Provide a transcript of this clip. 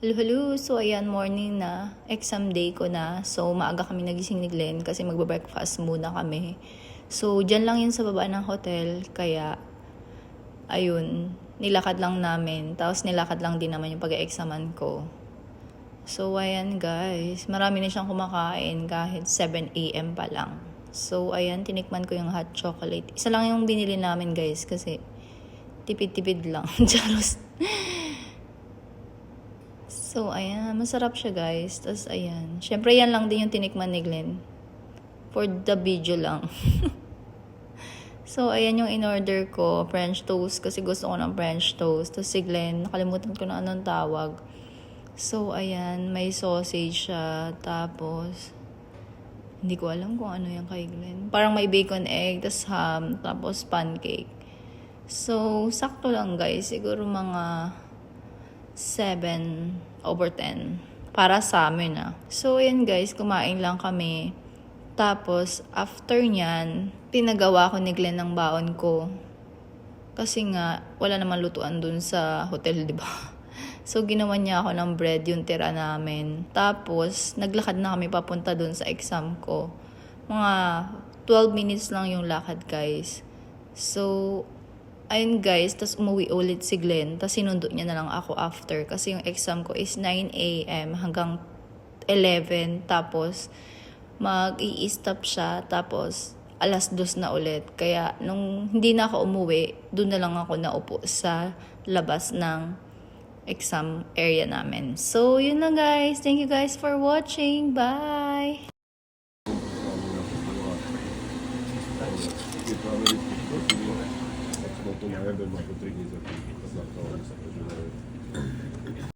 Hello, hello. So, ayan, morning na. Exam day ko na. So, maaga kami nagising ni Glenn kasi magbe-breakfast muna kami. So, dyan lang yun sa baba ng hotel. Kaya, ayun, nilakad lang namin. Tapos, nilakad lang din naman yung pag-examan ko. So, ayan guys. Marami na siyang kumakain kahit 7 a.m. pa lang. So, ayan, tinikman ko yung hot chocolate. Isa lang yung binili namin guys kasi tipid-tipid lang. Charos. So, ayan. Masarap siya, guys. Tapos, ayan. Siyempre, yan lang din yung tinikman ni Glenn. For the video lang. So, ayan yung in-order ko. French toast. Kasi gusto ko ng French toast. Tapos, si Glenn, nakalimutan ko na anong tawag. So, ayan. May sausage siya. Tapos, hindi ko alam kung ano yung kay Glenn. Parang may bacon egg. Tapos, ham. Tapos, pancake. So, sakto lang, guys. Siguro mga 7/10 para sa amin So, ayan guys, kumain lang kami. Tapos, after nyan, pinagawa ko ni Glenn ng baon ko. Kasi nga, wala naman lutuan dun sa hotel, di ba? So, ginawa niya ako ng bread, yung tira namin. Tapos, naglakad na kami papunta dun sa exam ko. Mga 12 minutes lang yung lakad, guys. So, ayun guys, tas umuwi ulit si Glenn, tas sinundo niya na lang ako after kasi yung exam ko is 9 a.m. hanggang 11, tapos mag-i-stop siya, tapos 2:00 na ulit. Kaya nung hindi na ako umuwi, doon na lang ako naupo sa labas ng exam area namin. So, yun lang guys. Thank you guys for watching. Bye! Потом я бы 3 дні запитав,